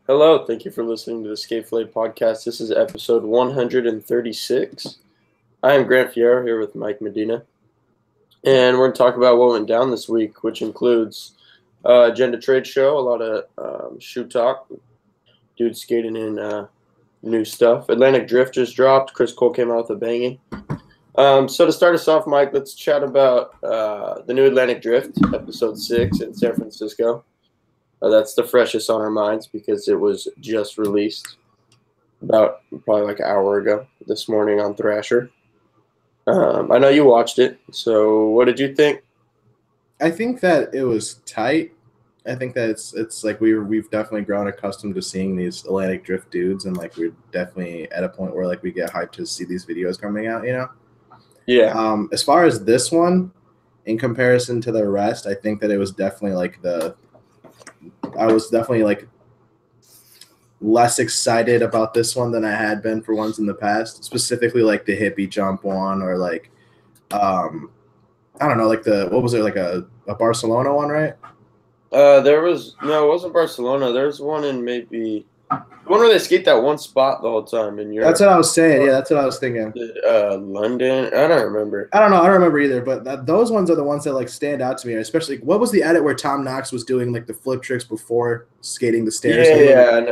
Hello, thank you for listening to the Fillet podcast. This is episode 136. I am Grant Fierro here with Mike Medina, and we're going to talk about what went down this week, which includes Agenda Trade Show, a lot of shoe talk, dudes skating in new stuff. Atlantic Drift just dropped. Chris Cole came out with a banging. So to start us off, Mike, let's chat about the new Atlantic Drift, episode 6 in San Francisco. That's the freshest on our minds because it was just released about probably like an hour ago this morning on Thrasher. I know you watched it, so what did you think? I think that it was tight. I think that it's like we've definitely grown accustomed to seeing these Atlantic Drift dudes, and like we're definitely at a point where like we get hyped to see these videos coming out, you know? Yeah. As far as this one, in comparison to the rest, I think that it was definitely like I was definitely like less excited about this one than I had been for ones in the past, specifically like the hippie jump one or like I don't know, like what was it, like a Barcelona one, right? It wasn't Barcelona. There's one in maybe one where they skate that one spot the whole time in Europe. That's what I was saying. Yeah, that's what I was thinking. London. I don't remember. I don't know. I don't remember either. But those ones are the ones that like stand out to me. Especially, what was the edit where Tom Knox was doing like the flip tricks before skating the stairs?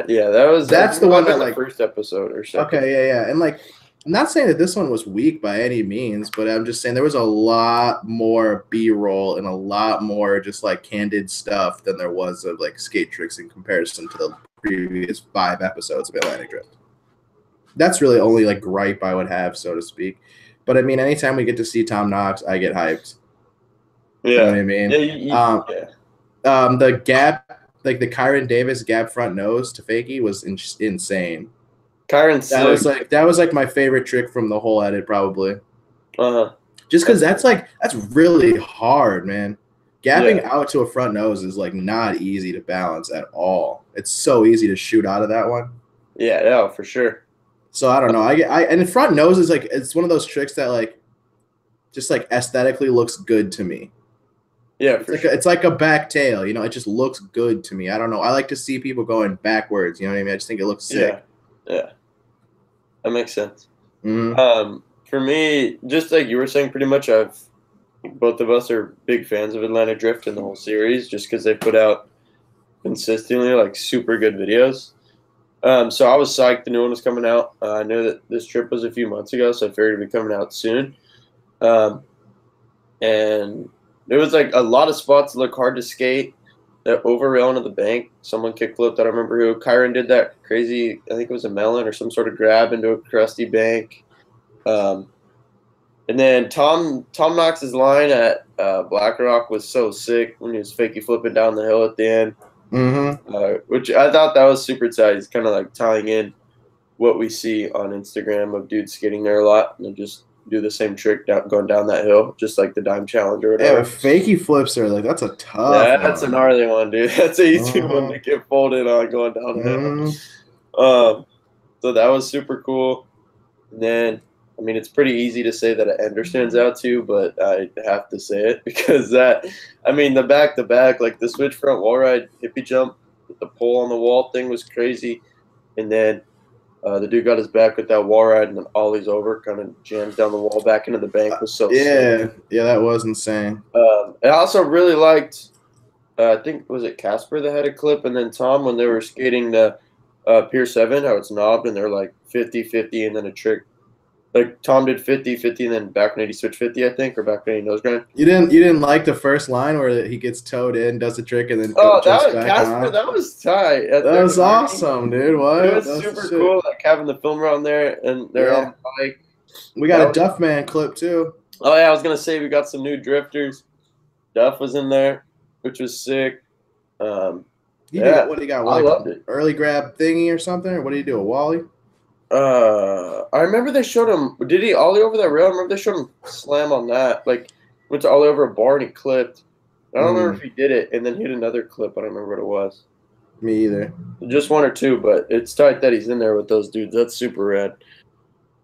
Yeah. That's the one that like first episode or so. Okay, yeah. And like, I'm not saying that this one was weak by any means, but I'm just saying there was a lot more B-roll and a lot more just like candid stuff than there was of like skate tricks in comparison to the previous 5 episodes of Atlantic Drift. That's really only like gripe I would have, so to speak. But I mean, anytime we get to see Tom Knox, I get hyped. Yeah. You know what I mean? Yeah. The gap, like the Kyron Davis gap front nose to fakie was insane. That was like my favorite trick from the whole edit, probably. Just because that's really hard, man. Gapping out to a front nose is like not easy to balance at all. It's so easy to shoot out of that one. Yeah, no, for sure. So I don't know. And the front nose is like, it's one of those tricks that like just like aesthetically looks good to me. Yeah, it's like a back tail, you know. It just looks good to me. I don't know. I like to see people going backwards. You know what I mean? I just think it looks sick. Yeah. That makes sense. Mm-hmm. For me, just like you were saying, pretty much both of us are big fans of Atlantic Drift and the whole series just because they put out consistently like super good videos. So I was psyched the new one was coming out. I knew that this trip was a few months ago, so I figured it'd be coming out soon. And there was like a lot of spots that look hard to skate. That over rail into the bank, someone kickflipped. I don't remember who. Kyron did that crazy, I think it was a melon or some sort of grab into a crusty bank. And then Tom Knox's line at Black Rock was so sick when he was fakie flipping down the hill at the end. Mm-hmm. Which I thought that was super tight. He's kind of like tying in what we see on Instagram of dudes skating there a lot and just do the same trick going down that hill, just like the dime challenge or whatever. Yeah, fakie flips are like, that's a tough one. That's a gnarly one, dude. That's an easy one to get folded on going down the hill. So that was super cool. And then, I mean, it's pretty easy to say that an ender stands out too, but I have to say it because the back-to-back, like the switch front wall ride, hippie jump with the pole on the wall thing was crazy. And then the dude got his back with that wall ride and then ollies over, kind of jams down the wall back into the bank. Was so sick. Yeah, that was insane. I also really liked, I think, was it Casper that had a clip, and then Tom when they were skating the Pier 7, how it's knobbed, and they're like 50-50, and then a trick. Like Tom did 50-50, and then back 90 switch 50, I think, or back 90 nose grind. You didn't like the first line where he gets towed in, does the trick, and then that was Casper. That was tight. That was awesome, dude. What? It was super cool, like having the film around there, and they're on the bike. We got a Duffman clip too. Oh yeah, I was gonna say we got some new drifters. Duff was in there, which was sick. What do you got? I loved it. Early grab thingy or something? Or what do you do? A Wally? I remember they showed him. Did he ollie over that rail? I remember they showed him slam on that. Like went to ollie over a bar and he clipped. I don't remember if he did it and then hit another clip. I don't remember what it was. Me either. Just one or two, but it's tight that he's in there with those dudes. That's super rad.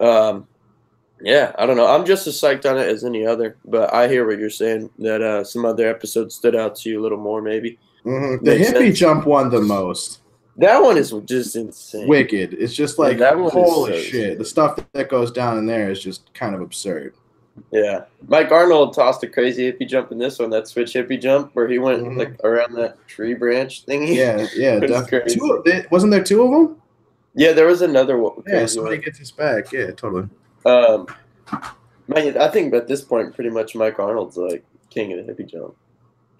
Yeah, I don't know. I'm just as psyched on it as any other, but I hear what you're saying, that some other episodes stood out to you a little more maybe. The hippie jump won the most. That one is just insane. Wicked. It's just like, that one holy is so shit. sick. The stuff that goes down in there is just kind of absurd. Yeah. Mike Arnold tossed a crazy hippie jump in this one, that switch hippie jump where he went like around that tree branch thingy. Yeah, definitely. Wasn't there two of them? Yeah, there was another one. Yeah, somebody gets his back. Yeah, totally. Man, I think at this point, pretty much Mike Arnold's like king of the hippie jump.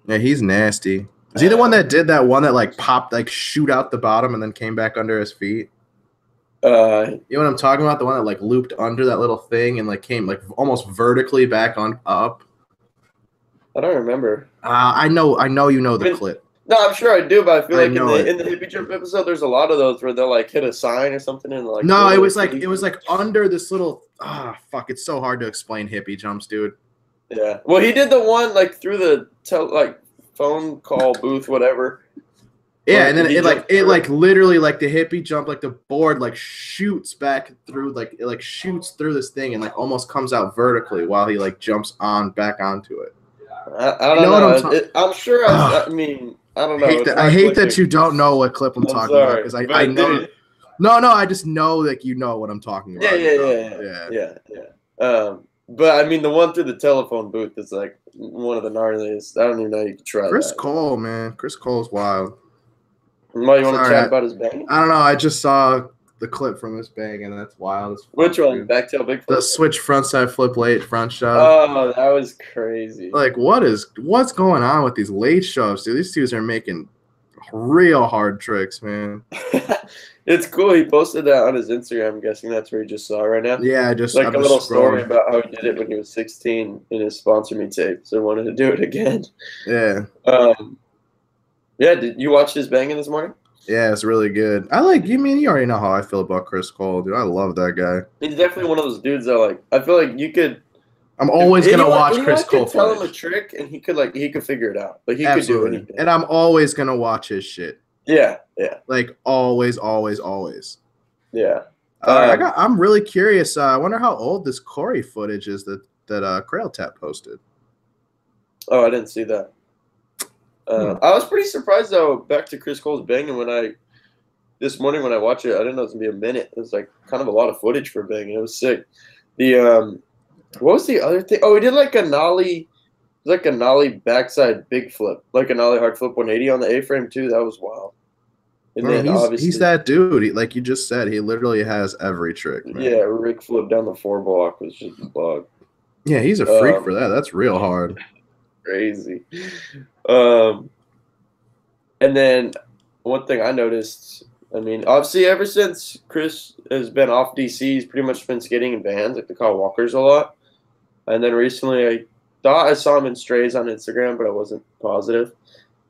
Yeah, he's nasty. Is he the one that did that one that like popped, like shoot out the bottom and then came back under his feet? You know what I'm talking about? The one that like looped under that little thing and like came like almost vertically back on up. I don't remember. I know you know the clip. No, I'm sure I do, but I feel like in the hippie jump episode, there's a lot of those where they'll like hit a sign or something and like. No, it was like under this little. Fuck! It's so hard to explain hippie jumps, dude. Yeah. Well, he did the one like through the phone call booth, whatever. Yeah, and then it literally like the hippie jump, like the board like shoots back through, like it like shoots through this thing and like almost comes out vertically while he like jumps back onto it. I don't know. I'm sure. I mean, I don't know. I hate that you don't know what clip I'm talking about because I know. No, I just know that you know what I'm talking about. Yeah. But I mean, the one through the telephone booth is like one of the gnarliest. I don't even know you can try. Chris Cole, man, Chris Cole's wild. Why you want to chat about his bang? I don't know. I just saw the clip from his bang, and that's wild. Which one? Backtail big flip? The switch frontside flip late front shove. Oh, that was crazy. Like, what's going on with these late shoves, dude? These dudes are making real hard tricks, man. It's cool. He posted that on his Instagram. I'm guessing that's where he just saw right now. Yeah, just like a little story about how he did it when he was 16 in his sponsor me tape. So wanted to do it again. Yeah. Yeah. Did you watch his banging this morning? Yeah, it's really good. You already know how I feel about Chris Cole, dude. I love that guy. He's definitely one of those dudes that I feel like you could. I'm always gonna watch Chris Cole. Tell him a trick and he could figure it out. Like he could do anything. And I'm always gonna watch his shit. Yeah. Like always. Yeah. I'm really curious. I wonder how old this Corey footage is that Crail Tap posted. Oh, I didn't see that. I was pretty surprised though. Back to Chris Cole's banging this morning when I watched it, I didn't know it was gonna be a minute. It was like kind of a lot of footage for banging. It was sick. The what was the other thing? Oh, he did like a nollie backside big flip, like a nollie hard flip 180 on the A-frame too. That was wild. And then obviously he's that dude. Like you just said, he literally has every trick. Man. Yeah, rig flip down the 4 block was just a bug. Yeah, he's a freak for that. That's real hard. Crazy. And then one thing I noticed, I mean, obviously ever since Chris has been off DC, he's pretty much been skating in vans, like the Kyle Walkers a lot. And then recently I thought I saw him in strays on Instagram, but I wasn't positive.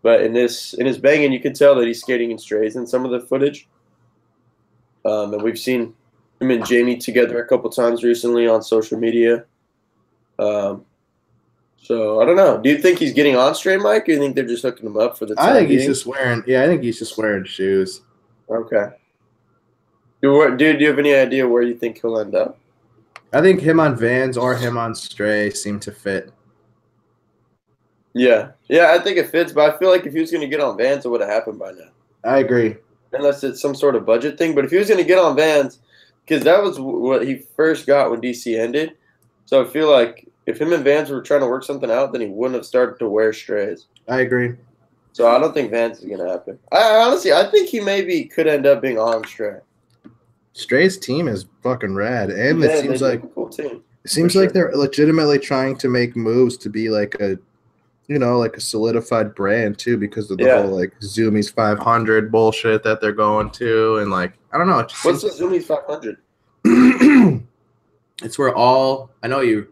But in his banging, you can tell that he's skating in strays in some of the footage. And we've seen him and Jamie together a couple times recently on social media. So I don't know. Do you think he's getting on stray, Mike, or do you think they're just hooking him up for the time I think being? he's just wearing. Yeah, I think he's just wearing shoes. Okay. Dude, do you have any idea where you think he'll end up? I think him on Vans or him on stray seem to fit. Yeah, I think it fits, but I feel like if he was going to get on Vans, it would have happened by now. I agree. Unless it's some sort of budget thing. But if he was going to get on Vans, because that was what he first got when DC ended. So I feel like if him and Vans were trying to work something out, then he wouldn't have started to wear strays. I agree. So I don't think Vans is going to happen. I think he maybe could end up being on stray. Stray's team is fucking rad. And it seems like a cool team. It seems like they're legitimately trying to make moves to be like a solidified brand too, because of the whole like Zoomies 500 bullshit that they're going to, and like I don't know. What's the Zoomies 500? It's where I know you've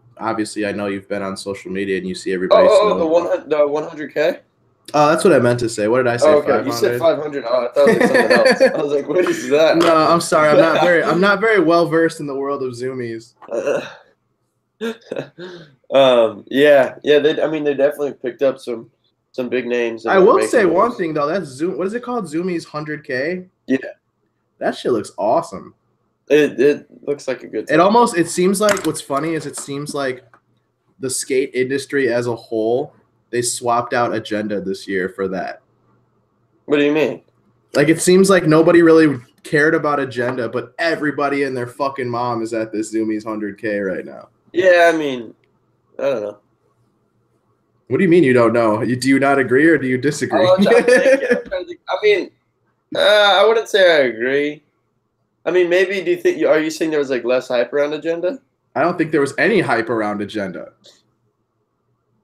been on social media and you see everybody. The 100K. Oh, that's what I meant to say. What did I say? Oh, okay. 500? You said 500. Oh, I thought it was something else. I was like, what is that? No, I'm sorry. I'm not very well versed in the world of Zoomies. They definitely picked up some big names. I will say one thing though. That's what is it called? Zoomies 100K. Yeah, that shit looks awesome. It looks like a good time. It seems like what's funny is it seems like the skate industry as a whole, they swapped out agenda this year for that. What do you mean? Like, it seems like nobody really cared about agenda, but everybody and their fucking mom is at this Zoomies 100K right now. Yeah, I mean, I don't know. What do you mean you don't know? Do you not agree or do you disagree? I'm trying to think. I mean, I wouldn't say I agree. I mean, maybe do you think are you saying there was like less hype around agenda? I don't think there was any hype around agenda.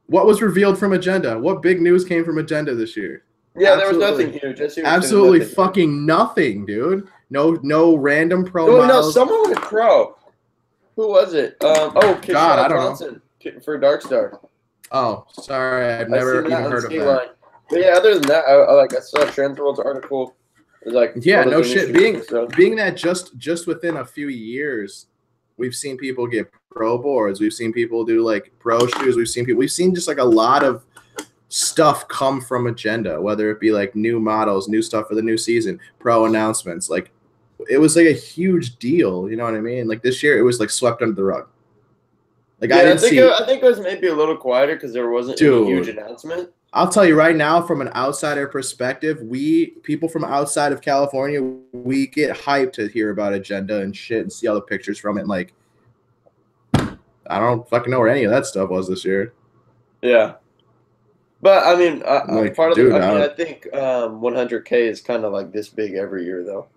What was revealed from agenda? What big news came from agenda this year? Yeah, there was nothing huge. Absolutely fucking nothing, dude. No random pro. No, someone went pro. Who was it? God, I don't Johnson for Darkstar. Oh, sorry, I've never even heard of that. Line. But yeah, other than that, I saw Transworld's article. It was like, yeah, no shit. Being that just within a few years, we've seen people get pro boards. We've seen people do like pro shoes. We've seen just like a lot of stuff come from agenda, whether it be like new models, new stuff for the new season, pro announcements. Like, it was like a huge deal. You know what I mean? Like, this year, it was like swept under the rug. Like, yeah, I think it was maybe a little quieter because there wasn't any huge announcement. I'll tell you right now, from an outsider perspective, people from outside of California, we get hyped to hear about agenda and shit and see all the pictures from it. And like, I don't fucking know where any of that stuff was this year. Yeah. But I mean, like, part of dude, I think 100K is kind of like this big every year, though.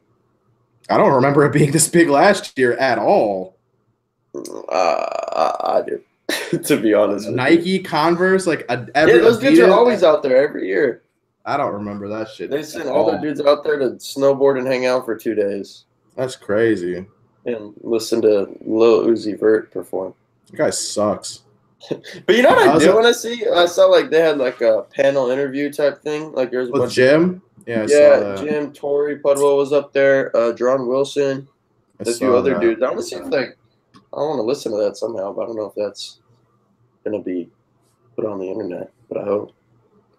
I don't remember it being this big last year at all. I do, to be honest. Nike, Converse, like those dudes are always out there every year. I don't remember that shit. They send all their dudes out there to snowboard and hang out for 2 days. That's crazy. And listen to Lil Uzi Vert perform. That guy sucks. But you know what I did when I saw like they had like a panel interview type thing. Like there's with Jim. Yeah, Jim, Tori Pudwell was up there. John Wilson, a few other dudes. I want to see if I want to listen to that somehow, but I don't know if that's gonna be put on the internet. But I hope.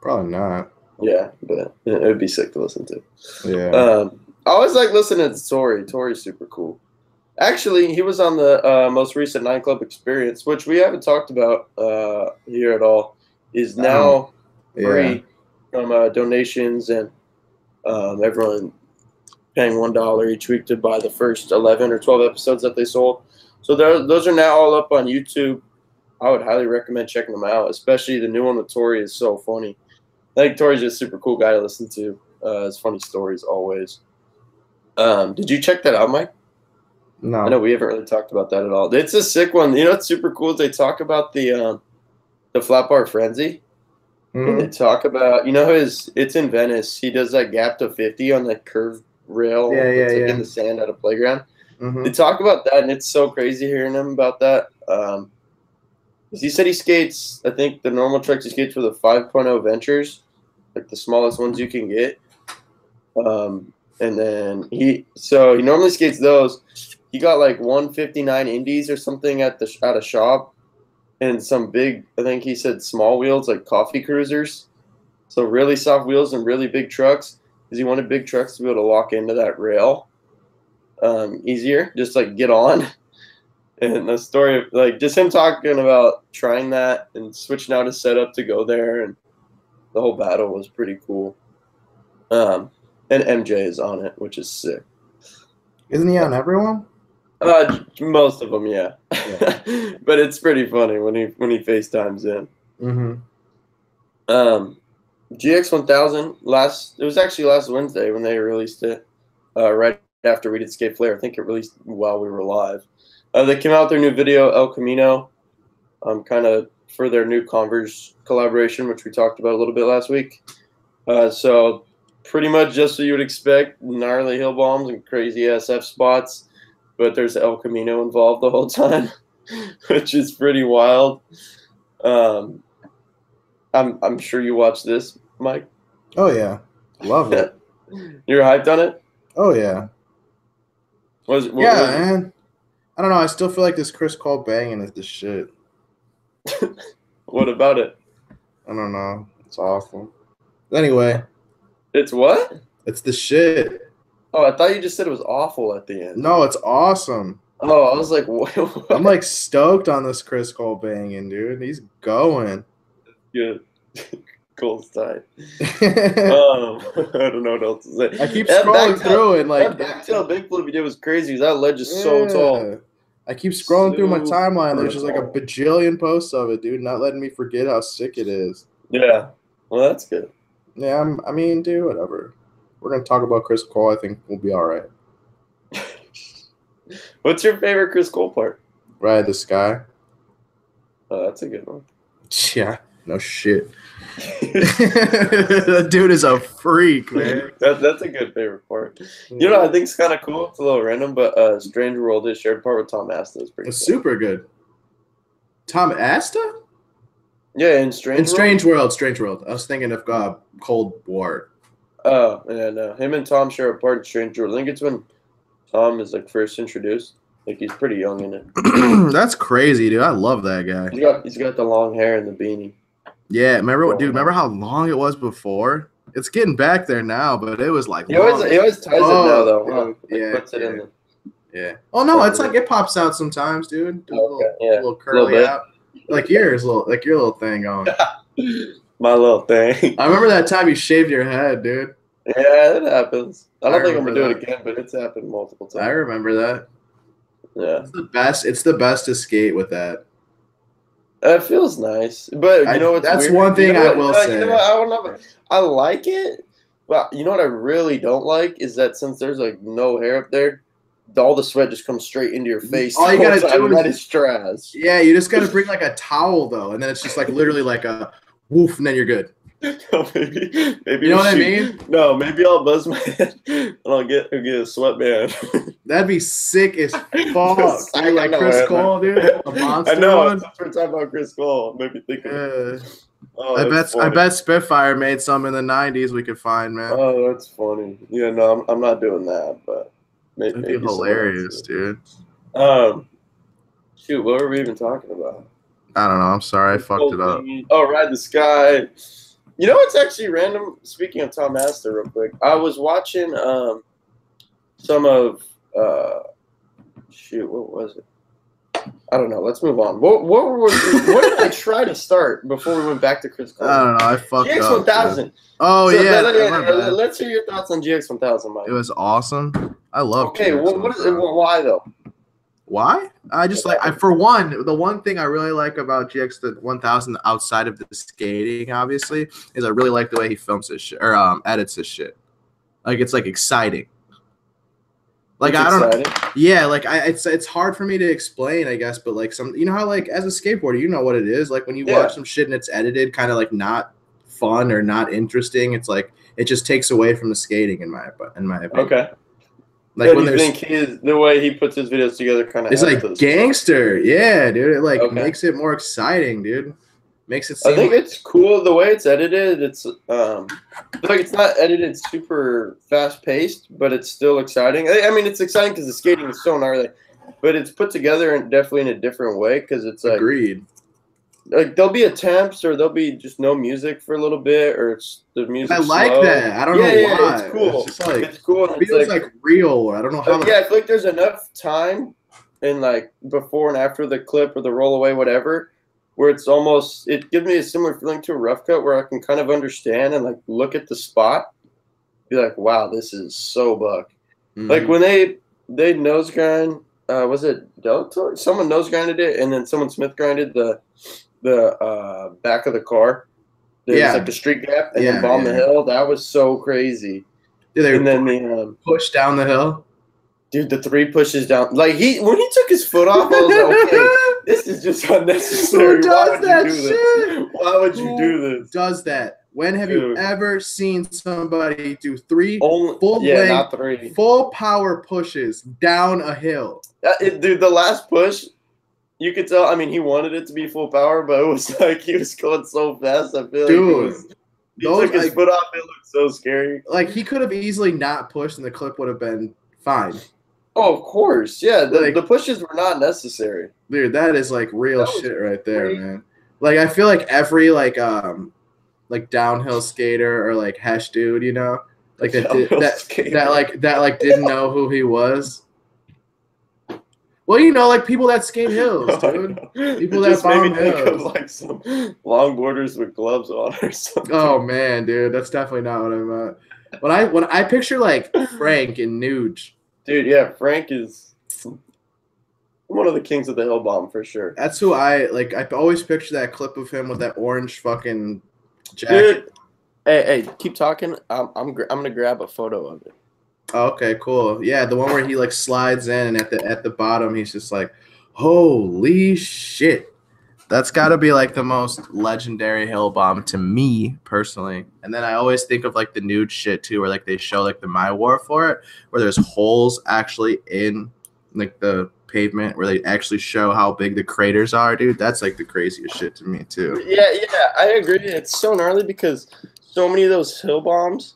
Probably not. Yeah, but it would be sick to listen to. Yeah. I always like listening to Tori. Tori's super cool. Actually, he was on the most recent 9 Club Experience, which we haven't talked about here at all. Is now free from donations and everyone paying $1 each week to buy the first 11 or 12 episodes that they sold. So those are now all up on YouTube. I would highly recommend checking them out, especially the new one with Tori is so funny. I think Tori's just a super cool guy to listen to. His funny stories always. Did you check that out, Mike? No. I know we haven't really talked about that at all. It's a sick one. You know what's super cool is they talk about the flat bar frenzy. And they talk about, it's in Venice. He does that gap to 50 on that curved rail in the sand at a playground. They talk about that, and it's so crazy hearing him about that. He said he skates, I think the normal trucks he skates were the 5.0 Ventures, like the smallest ones you can get. And then he normally skates those. He got like 159 indies or something at a shop, and some big, I think he said small wheels, like coffee cruisers. So really soft wheels and really big trucks, because he wanted big trucks to be able to lock into that rail easier, just like get on. And the story of like just him talking about trying that and switching out his setup to go there, and the whole battle was pretty cool. And MJ is on it, which is sick. Isn't he on everyone? Most of them, yeah. But it's pretty funny when he FaceTimes in. GX1000 it was actually last Wednesday when they released it. Right after we did Skate Flare, I think it released while we were live. They came out with their new video El Camino, kind of for their new Converse collaboration, which we talked about a little bit last week. So pretty much just what you would expect, gnarly hill bombs and crazy SF spots. But there's El Camino involved the whole time, which is pretty wild. I'm sure you watched this, Mike. Oh yeah, love it. You're hyped on it? Oh yeah. Man. I don't know. I still feel like this Chris Cole Bangin is the shit. What about it? I don't know. It's awful. Anyway. It's what? It's the shit. Oh, I thought you just said it was awful at the end. No, it's awesome. Oh, I was like, what? I'm like stoked on this Chris Cole Bangin, dude. He's going. Good. Coolest time. I don't know what else to say. I keep scrolling through and like that backtail big flip he did was crazy. That ledge is so tall. I keep scrolling through my Super timeline. There's just like a tall. bajillion posts of it, dude. Not letting me forget how sick it is. Yeah. Well, that's good. Yeah, I mean, dude, whatever. We're gonna talk about Chris Cole. I think we'll be all right. What's your favorite Chris Cole part? Ride the Sky. Oh, that's a good one. Yeah, no shit. That dude is a freak, man. That's a good favorite part. You know, I think it's kind of cool. It's a little random, but Strange World, his shared part with Tom Asta is pretty. It's super good. Tom Asta? Yeah, in Strange World. Strange World. I was thinking of Cold War. Oh, yeah, no. Him and Tom share a part in Strange World. I think it's when Tom is like first introduced. Like he's pretty young in it. That's crazy, dude. I love that guy. He's got the long hair and the beanie. Yeah, remember how long it was before? It's getting back there now, but it was like he always ties it now though. Huh? Like, yeah, puts it in the, yeah. Oh no, it's like it pops out sometimes, dude. Okay, a little curly out. Like your little thing going. My little thing. I remember that time you shaved your head, dude. Yeah, it happens. I don't think I'm gonna do it again, but it's happened multiple times. I remember that. Yeah. It's the best to skate with that. It feels nice, but you know what's that's weird? one thing I will say. You know what, I don't know. I like it, but you know what I really don't like is that since there's like no hair up there, all the sweat just comes straight into your face. All you gotta do that is trash. Yeah, you just gotta bring like a towel though, and then it's just like literally like a woof, and then you're good. No, maybe you know what I mean? No, maybe I'll buzz my head and I'll get a sweatband. That'd be sick as fuck. Dude, like Chris Cole, dude. A monster. I know. One. Since we're talking about Chris Cole, maybe thinking. I bet Spitfire made some in the '90s. We could find, man. Oh, that's funny. Yeah, no, I'm not doing that, but maybe that'd be hilarious, dude. Shoot, what were we even talking about? I don't know. I'm sorry, I fucked it up. Oh, Ride the Sky. You know what's actually random? Speaking of Tom Asta, real quick, I was watching some of what was it? I don't know. Let's move on. What did I try to start before we went back to Chris Cole? I don't know. I fucked up. GX1000. Oh, so yeah. Let's hear your thoughts on GX1000, Mike. It was awesome. I love. Okay, what is it? Why though? Why? I just for one, the one thing I really like about GX1000 outside of the skating, obviously, is I really like the way he films his shit or edits his shit. Like it's like exciting. Like I don't know. Yeah, like it's hard for me to explain, I guess, but like you know how like as a skateboarder, you know what it is. Like when you watch some shit and it's edited kind of like not fun or not interesting, it's like it just takes away from the skating in my opinion. Okay. Like when you think the way he puts his videos together kind of it's like gangster. Yeah, dude. It like makes it more exciting, dude. Makes it seem I think it's cool the way it's edited. It's like it's not edited super fast paced, but it's still exciting. I mean, it's exciting because the skating is so gnarly, but it's put together definitely in a different way because it's like agreed. Like there'll be attempts or there'll be just no music for a little bit or it's the music. I like slow. That. I don't know why. It's cool. It's just like it's cool. It feels like real. I don't know how. Yeah, I feel like there's enough time in like before and after the clip or the roll away, whatever, where it's almost it gives me a similar feeling to a rough cut where I can kind of understand and like look at the spot, be like, wow, this is so buck. Mm-hmm. Like when they nose grind, was it Delator? Someone nose grinded it and then someone Smith grinded the back of the car. There was like the street gap and then bomb the hill. That was so crazy. And then the push down the hill. Dude, the 3 pushes down. Like when he took his foot off, I was like, okay, this is just unnecessary. Who does that shit? Why would you do this? Does that? When have you ever seen somebody do 3 full power pushes down a hill? Dude, the last push, you could tell. I mean, he wanted it to be full power, but it was like he was going so fast. I feel like he took his foot off. It looked so scary. Like he could have easily not pushed, and the clip would have been fine. Oh, of course, yeah. The pushes were not necessary. Dude, that is like real shit right there, man. Like I feel like every like downhill skater or like Hesh dude, you know, like that didn't know who he was. Well, you know, like people that skate hills, dude. People It that just made me bomb think of hills. like some longboarders with gloves on or something. Oh man, dude, that's definitely not what I meant. When I picture like Frank and Nuge, Dude, yeah, Frank is one of the kings of the hill bomb for sure. that's who I like. I always picture that clip of him with that orange fucking jacket. Dude, hey, keep talking. I'm gonna grab a photo of it. Oh, okay, cool. Yeah, the one where he like slides in and at the bottom he's just like, holy shit. That's got to be like the most legendary hill bomb to me personally. And then I always think of like the nude shit too, where like they show like the My War for it, where there's holes actually in like the pavement where they actually show how big the craters are, dude. That's like the craziest shit to me too. Yeah, I agree. It's so gnarly because so many of those hill bombs,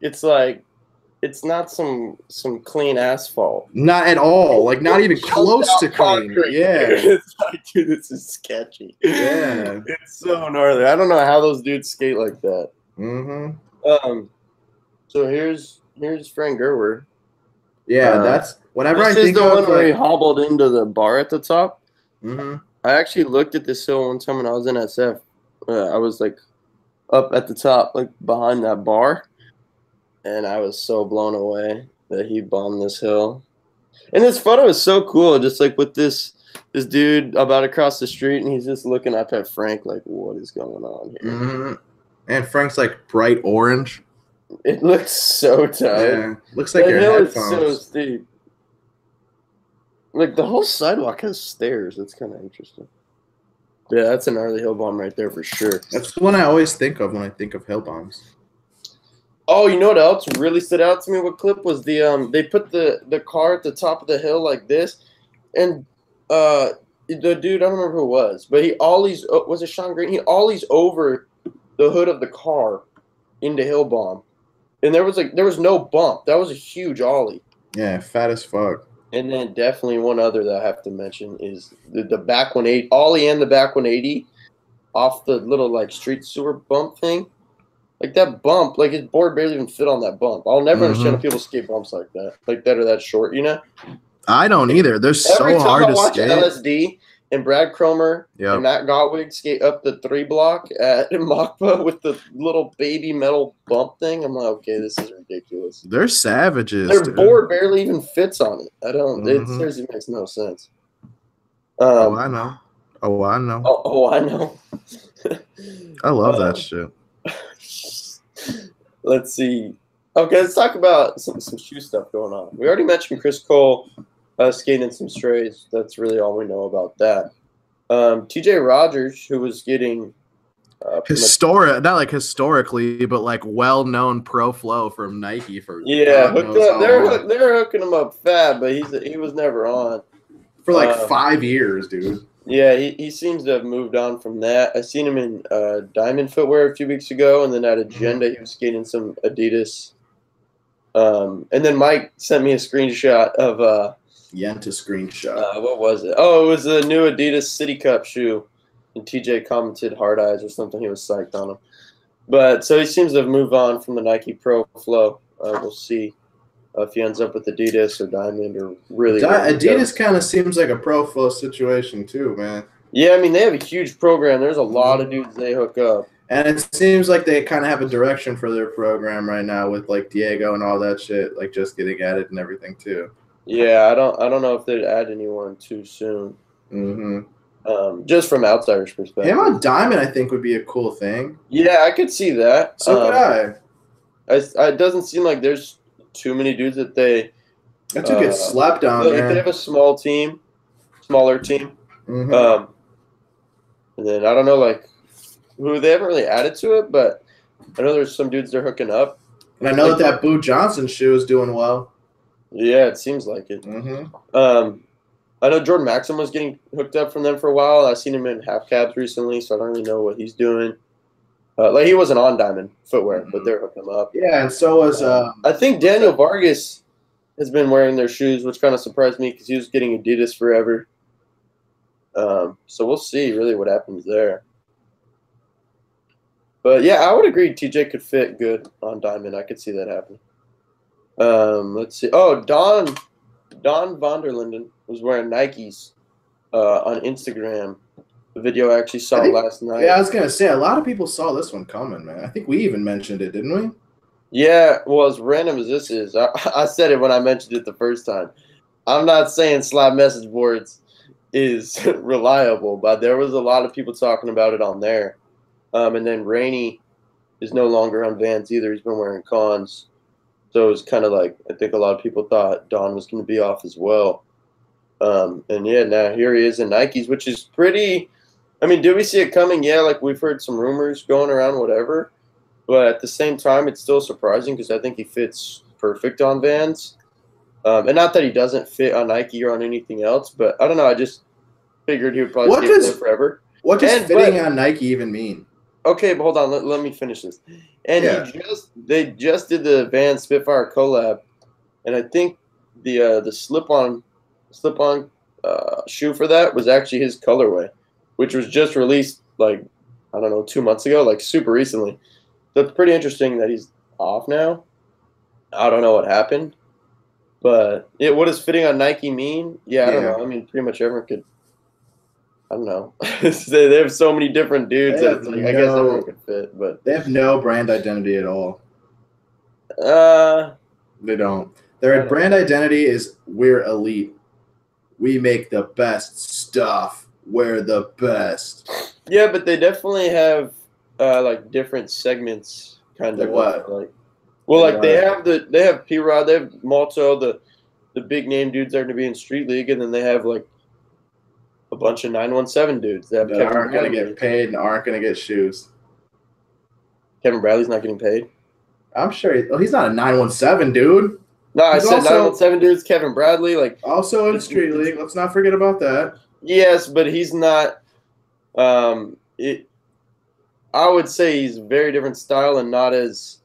it's like it's not some clean asphalt. Not at all. Like not even It's close out to clean. concrete. Yeah. It's like, dude, this is sketchy. Yeah. It's so gnarly. I don't know how those dudes skate like that. Mm-hmm. So here's Frank Gerwer. Yeah, that's whenever I This is think the of one where he like, hobbled into the bar at the top. mm-hmm. I actually looked at this hill one time when I was in SF. I was like up at the top, like behind that bar, and I was so blown away that he bombed this hill. And this photo is so cool, just like with this dude about across the street, and he's just looking up at Frank like, what is going on here? Mm-hmm. And Frank's like bright orange. It looks so tight. Yeah, looks like The your hill is headphones. so steep. Like the whole sidewalk has stairs. That's kind of interesting. Yeah, that's an early hill bomb right there for sure. That's the one I always think of when I think of hill bombs. Oh, you know what else really stood out to me? What clip was the they put the car at the top of the hill like this, and the dude, I don't remember who it was, but he ollies, was it Sean Green? He ollies over the hood of the car into hill bomb, and there was no bump. That was a huge ollie. Yeah, fat as fuck. And then definitely one other that I have to mention is the back 180 ollie and the back 180 off the little like street sewer bump thing. Like that bump, like his board barely even fit on that bump. I'll never understand how people skate bumps like that are that short, you know? I don't either. They're Every so time hard I to watch skate. LSD and Brad Cromer Yep. and Matt Gottwig skate up the 3 block at Machpa with the little baby metal bump thing, I'm like, okay, this is ridiculous. They're savages. Their dude. board barely even fits on it. I don't. It seriously makes no sense. Oh, I know. Oh, I know. Oh, I know. I love that shit. Let's see. Okay, let's talk about some shoe stuff going on. We already mentioned Chris Cole skating some strays. That's really all we know about that. TJ Rogers, who was getting not like historically, but like well-known pro flow from Nike for hooked up. They're hooking him up fat, but he was never on for like 5 years, dude. Yeah, he seems to have moved on from that. I seen him in Diamond footwear a few weeks ago, and then at Agenda he was skating some Adidas. And then Mike sent me a screenshot of Yenta screenshot. What was it? Oh, it was the new Adidas City Cup shoe. And TJ commented hard eyes or something. He was psyched on him. But so he seems to have moved on from the Nike Pro Flow. We'll see if he ends up with Adidas or Diamond or really. Adidas kind of seems like a Pro Flow situation too, man. Yeah, I mean, they have a huge program. There's a lot of dudes they hook up. And it seems like they kind of have a direction for their program right now with like Diego and all that shit, like just getting added and everything too. Yeah, I don't know if they'd add anyone too soon. Just from outsiders' perspective. Him on Diamond, I think, would be a cool thing. Yeah, I could see that. So could I. It doesn't seem like there's too many dudes that they. That's who gets slept on, man. They have a smaller team. And then I don't know, like, who they haven't really added to it, but I know there's some dudes they're hooking up. And I know that Boo Johnson shoe is doing well. Yeah, it seems like it. I know Jordan Maxim was getting hooked up from them for a while. I've seen him in half cabs recently, so I don't really know what he's doing. Like, he wasn't on Diamond footwear, but they're hooking him up. Yeah, and so was I think Daniel Vargas has been wearing their shoes, which kind of surprised me because he was getting Adidas forever. So we'll see really what happens there. But yeah, I would agree TJ could fit good on Diamond. I could see that happening. Let's see. Oh, Don Don Vonderlinden was wearing Nikes on Instagram. The video I actually saw last night. Yeah, I was gonna say a lot of people saw this one coming, man. I think we even mentioned it, didn't we? Yeah, well, as random as this is, I said it when I mentioned it the first time. I'm not saying slap message boards is reliable, but there was a lot of people talking about it on there. And then Rainey is no longer on Vans either. He's been wearing Cons. So it was kind of like, I think a lot of people thought Don was going to be off as well. And yeah, now here he is in Nikes, which is pretty. I mean, did we see it coming? Yeah, like we've heard some rumors going around, whatever. But at the same time, it's still surprising because I think he fits perfect on Vans. And not that he doesn't fit on Nike or on anything else, but I don't know. I just figured he would probably stay with them forever. What does fitting on Nike even mean? Okay, but hold on. Let me finish this. And they just did the Vans Spitfire collab, and I think the slip-on shoe for that was actually his colorway, which was just released like, I don't know, 2 months ago, like super recently. So it's pretty interesting that he's off now. I don't know what happened, but what does fitting on Nike mean? Yeah, I don't know. I mean, pretty much everyone could. I don't know. They have so many different dudes that it's like, I guess everyone could fit, but they have no brand identity at all. They don't. Their brand identity is we're elite. We make the best stuff. We're the best. Yeah, but they definitely have like different segments, kind of what? Like, well, like they have P-Rod, they have Malto, the big name dudes that are going to be in Street League, and then they have like a bunch of 917 dudes that aren't going to get paid and aren't going to get shoes. Kevin Bradley's not getting paid. I'm sure he's not a 917 dude. No, I said 917 dudes. Kevin Bradley, like also in Street League. Let's not forget about that. Yes, but he's not. I would say he's a very different style and not as.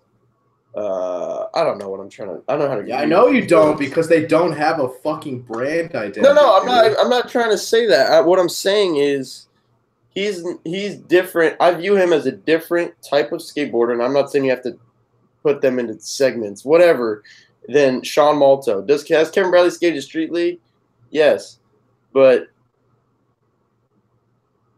I don't know what I'm trying to. I don't know how to. Yeah, I know you don't because they don't have a fucking brand identity. No, I'm not trying to say that. What I'm saying is, he's different. I view him as a different type of skateboarder, and I'm not saying you have to put them into segments, whatever. Than Sean Malto. Has Kevin Bradley skated Street League? Yes, but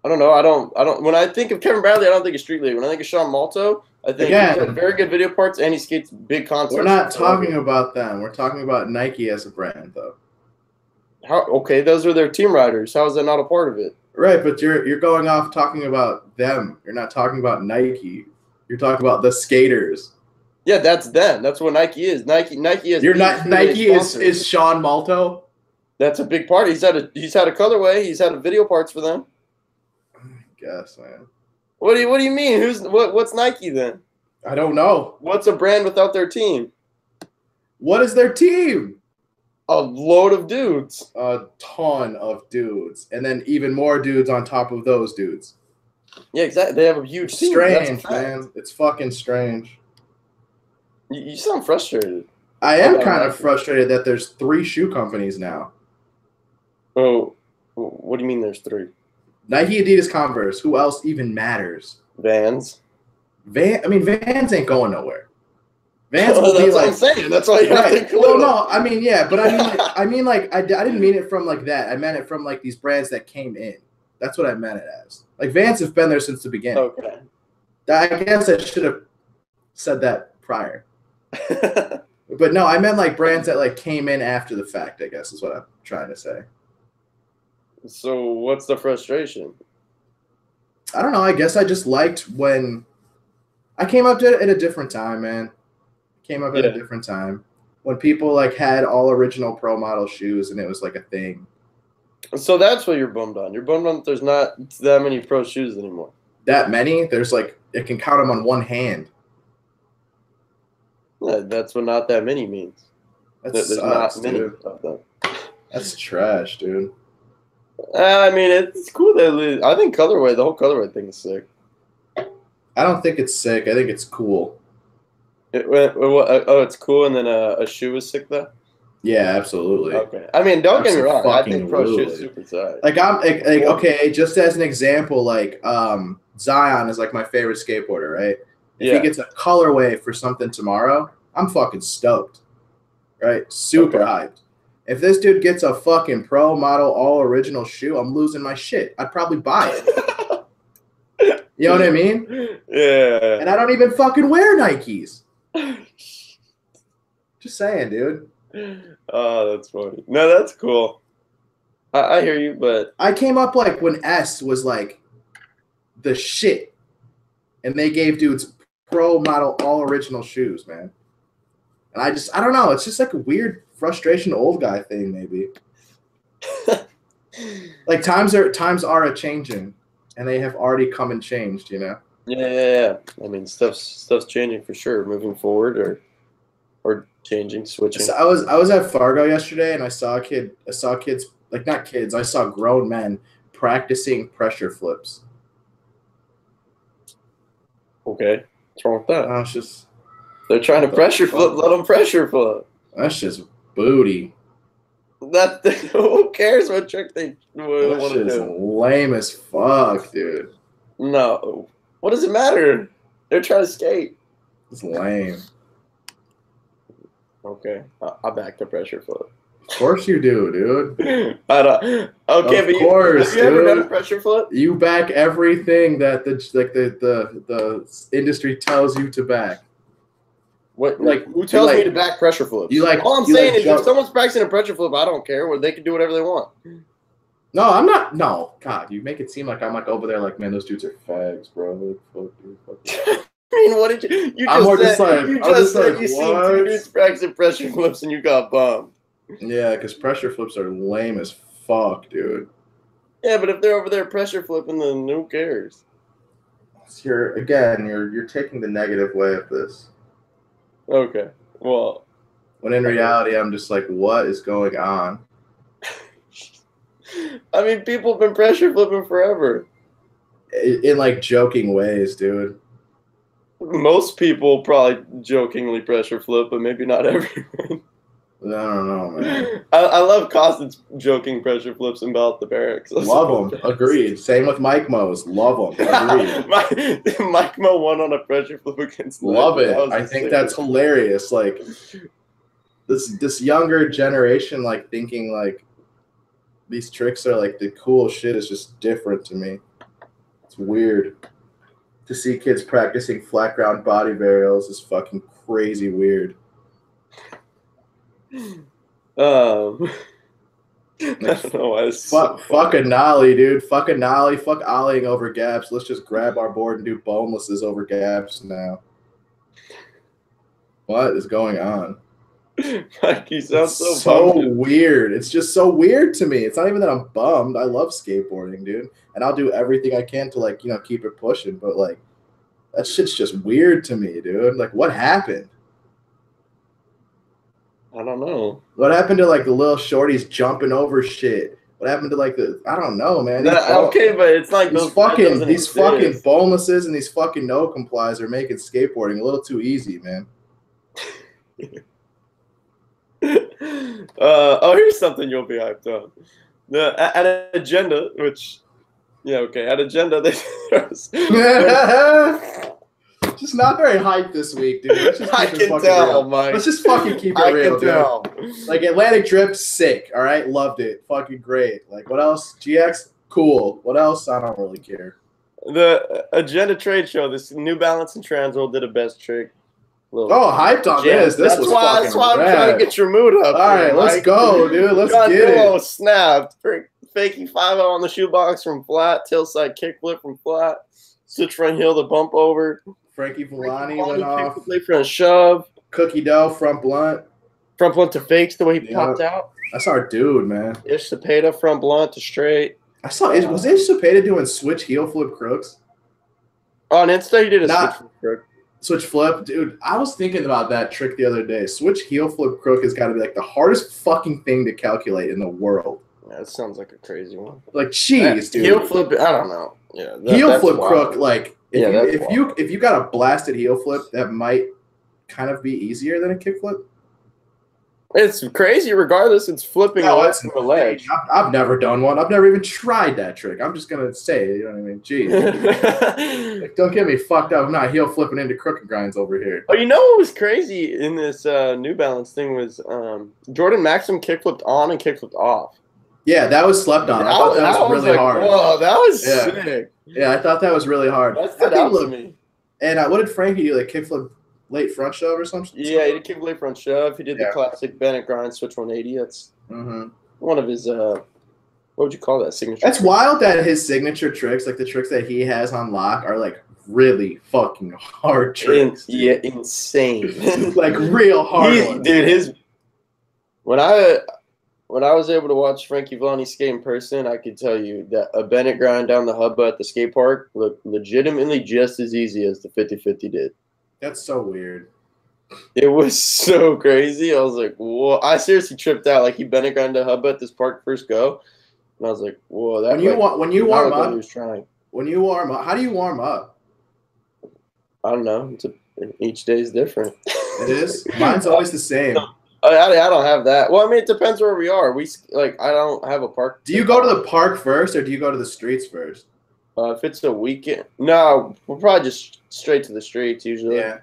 I don't know. I don't. When I think of Kevin Bradley, I don't think of Street League. When I think of Sean Malto, I think he's got very good video parts and he skates big contests. We're not talking about them. We're talking about Nike as a brand, though. Okay, those are their team riders. How is that not a part of it? Right, but you're going off talking about them. You're not talking about Nike. You're talking about the skaters. Yeah, that's them. That's what Nike is. Nike is. Nike is Sean Malto. That's a big part. He's had a colorway. He's had a video parts for them. I guess, man. What do you mean? What's Nike then? I don't know. What's a brand without their team? What is their team? A load of dudes. A ton of dudes, and then even more dudes on top of those dudes. Yeah, exactly. They have a huge team. Strange, man. It's fucking strange. You sound frustrated. I am kind of frustrated that there's 3 shoe companies now. Oh, what do you mean there's 3? Nike, Adidas, Converse. Who else even matters? Vans. Vans ain't going nowhere. Vans will that's be what I'm saying. That's why you have to Well, no, I mean, yeah, but I didn't mean it from like that. I meant it from like these brands that came in. That's what I meant it as. Like Vans have been there since the beginning. Okay. I guess I should have said that prior. But no, I meant like brands that like came in after the fact, I guess is what I'm trying to say. So what's the frustration? I don't know. I guess I just liked when I came up to it at a different time, man. Came up at a different time when people like had all original pro model shoes and it was like a thing. So that's what you're bummed on. You're bummed on that there's not that many pro shoes anymore. That many? There's like, it can count them on one hand. Yeah, that's what not that many means. There's not many of them. That's trash, dude. I mean, it's cool. I think the whole colorway thing is sick. I don't think it's sick. I think it's cool. It's cool, and then a shoe is sick, though? Yeah, absolutely. Okay. I mean, don't get me wrong. I think pro shoe is super tight. Like, okay, just as an example, like, Zion is, like, my favorite skateboarder, right? If he gets a colorway for something tomorrow, I'm fucking stoked, right? Super hyped. If this dude gets a fucking pro model all original shoe, I'm losing my shit. I'd probably buy it. You know what I mean? Yeah. And I don't even fucking wear Nikes. Just saying, dude. Oh, that's funny. No, that's cool. I hear you, but I came up like when S was like the shit, and they gave dudes pro model all original shoes, man. And I don't know. It's just like a weird frustration old guy thing, maybe. Like times are a changing, and they have already come and changed, you know. Yeah. I mean, stuff's changing for sure, moving forward or changing, switching. So I was at Fargo yesterday, and I saw kids, like not kids. I saw grown men practicing pressure flips. Okay, what's wrong with that? It's just they're trying to pressure flip. Let them pressure flip. That's just booty. Who cares what trick they want to do? Lame as fuck, dude. No, what does it matter? They're trying to skate. It's lame. Okay, I back the pressure flip. Of course you do, dude. I don't. Okay, of but course, have you ever done a pressure flip? You back everything that the industry tells you to back. What? Like who tells me to back pressure flips? All I'm saying is if someone's practicing a pressure flip, I don't care. They can do whatever they want. No, I'm not. No, God, you make it seem like I'm like over there. Like, man, those dudes are fags, bro. Fuck you. I mean, what did you? You just said you seen two dudes practicing pressure flips and you got bummed. Yeah, because pressure flips are lame as fuck, dude. Yeah, but if they're over there pressure flipping, then who cares? You're taking the negative way of this. Okay, well. When in reality, I'm just like, what is going on? I mean, people have been pressure flipping forever. In like joking ways, dude. Most people probably jokingly pressure flip, but maybe not everyone. I don't know, man. I love Costin's joking pressure flips about the barracks. Love them. Agreed. Same with Mike Mo's. Love them. Agreed. Mike Mo won on a pressure flip against. Love it. I think that's hilarious. Like this younger generation, like thinking like these tricks are like the cool shit is just different to me. It's weird. To see kids practicing flat ground body varials is fucking crazy weird. I don't know why. Fuck a nollie, dude. Fuck a nollie. Fuck ollieing over gaps. Let's just grab our board and do bonelesses over gaps now. What is going on? Mike, you sound so weird. It's just so weird to me. It's not even that I'm bummed. I love skateboarding, dude. And I'll do everything I can to, like, you know, keep it pushing. But, like, that shit's just weird to me, dude. Like, what happened? I don't know. What happened to, like, the little shorties jumping over shit? What happened to, like, I don't know, man. Okay, but it's like these fucking bonuses and these fucking no complies are making skateboarding a little too easy, man. Here's something you'll be hyped on. At Agenda, which, yeah, okay, at Agenda, they just not very hyped this week, dude. Let's just I can tell, Mike. Let's just fucking keep it real, dude. Like, Atlantic Drip, sick, all right? Loved it. Fucking great. Like, what else? GX, cool. What else? I don't really care. The Agenda trade show, this New Balance and Transworld did a best trick. Hyped on this. That's why I'm trying to get your mood up. All right, let's go, dude. Let's get it. Snapped. Faking 5-0 on the shoebox from flat. Tail side kickflip from flat. Switch front heel to bump over. Frankie Villani went off. Front shove. Cookie dough, front blunt. Front blunt to fakes the way he popped out. That's our dude, man. Ish Cepeda, front blunt to straight. I saw was Ish Cepeda doing switch heel flip crooks? On Insta, he did a switch flip crook. Switch flip, dude. I was thinking about that trick the other day. Switch heel flip crook has got to be like the hardest fucking thing to calculate in the world. Yeah, it sounds like a crazy one. Like, jeez, dude. Heel flip, I don't know. Yeah, heel flip crook, like if you got a blasted heel flip, that might kind of be easier than a kick flip. It's crazy. Regardless, it's flipping No, away it's from the ledge. I've never done one. I've never even tried that trick. I'm just gonna say, you know what I mean? Jeez, like, don't get me fucked up. I'm not heel flipping into crooked grinds over here. Oh, you know what was crazy in this New Balance thing was Jordan Maxim kickflipped on and kickflipped off. Yeah, that was slept on. I thought that was really hard. Whoa, that was sick. Yeah, I thought that was really hard. That stood out to me. And what did Frankie do? Like kickflip late front shove or something? Yeah, he did kick late front shove. He did the classic Bennett grind switch 180. That's one of his what would you call that signature? That's wild that his signature tricks, like the tricks that he has on lock, are like really fucking hard tricks. Yeah, insane. Like real hard ones. Dude, when I was able to watch Frankie Villani skate in person, I could tell you that a Bennett grind down the hubba at the skate park looked legitimately just as easy as the 50-50 did. That's so weird. It was so crazy. I was like, whoa. I seriously tripped out. Like, he Bennett grind the hubba at this park first go. And I was like, whoa. That when you warm up, he was trying. When you warm up, how do you warm up? I don't know. Each day is different. It is? Mine's always the same. I don't have that. Well, I mean, it depends where we are. I don't have a park. Do you go to the park first, or do you go to the streets first? If it's a weekend, no, we'll probably just straight to the streets usually. Yeah.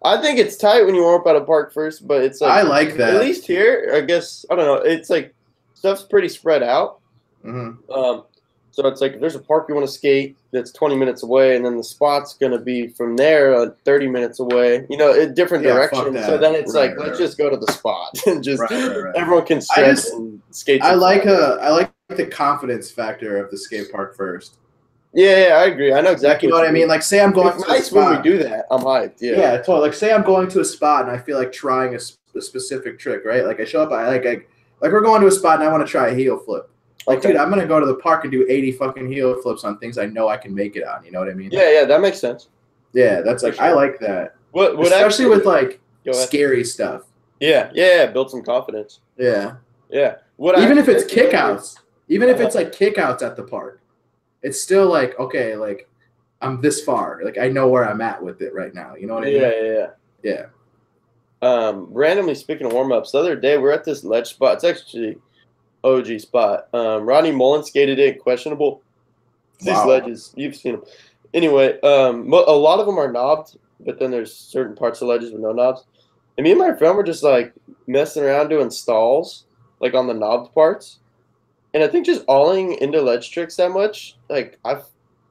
I think it's tight when you warm up at a park first, but it's like I like that. At least here, I guess I don't know. It's like stuff's pretty spread out. So it's like if there's a park you want to skate that's 20 minutes away, and then the spot's going to be from there 30 minutes away, you know, in different directions. So then it's let's just go to the spot and just everyone can stretch and skate. I like the confidence factor of the skate park first. Yeah, I agree. I know exactly. You know what I mean? Like, say I'm going to a spot. When we do that, I'm hyped. Yeah. Yeah, totally. Like, say I'm going to a spot and I feel like trying a specific trick, right? Like, I show up, like we're going to a spot and I want to try a heel flip. Like, dude, I'm gonna go to the park and do 80 fucking heel flips on things I know I can make it on. You know what I mean? Yeah, that makes sense. Yeah, that's like I like that. What especially with like scary stuff. Yeah, build some confidence. Yeah. Even if it's kickouts, if it's like kickouts at the park, it's still like, okay, like I'm this far. Like I know where I'm at with it right now. You know what I mean? Yeah. Randomly speaking of warm ups, the other day we're at this ledge spot. It's actually OG spot. Rodney Mullen skated it, questionable. These ledges, you've seen them. Anyway, a lot of them are knobbed, but then there's certain parts of ledges with no knobs. And me and my friend were just like messing around doing stalls, like on the knobbed parts. And I think just alling into ledge tricks that much, like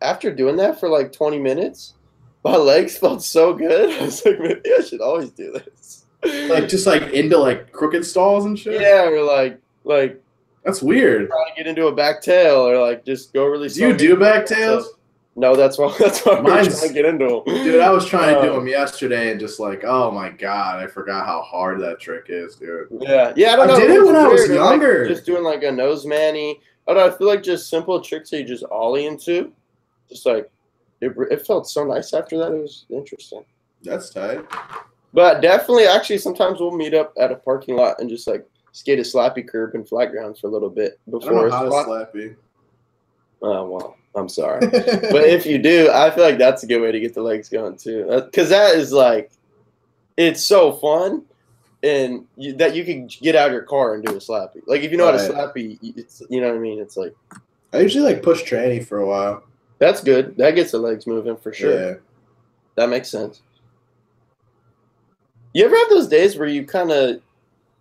after doing that for like 20 minutes, my legs felt so good. I was like, maybe I should always do this. Like just like into like crooked stalls and shit. Yeah, or like. That's weird. Trying to get into a back tail or like just go really slow. Do you do back tails? No, that's why I'm trying to get into them. Dude, I was trying to do them yesterday and just like, oh my god, I forgot how hard that trick is, dude. Yeah, I don't know. I did it when I was younger. Like, just doing like a nose manny. I don't know, I feel like just simple tricks that you just ollie into. Just like it felt so nice after that. It was interesting. That's tight. But definitely, actually, sometimes we'll meet up at a parking lot and just like skate a slappy curb and flat ground for a little bit before. I don't know how to slappy. Oh, well, I'm sorry. But if you do, I feel like that's a good way to get the legs going too. Because that is like, it's so fun. And that you can get out of your car and do a slappy. Like if you know how to slappy, it's, you know what I mean? It's like. I usually like push tranny for a while. That's good. That gets the legs moving for sure. Yeah. That makes sense. You ever have those days where you kind of,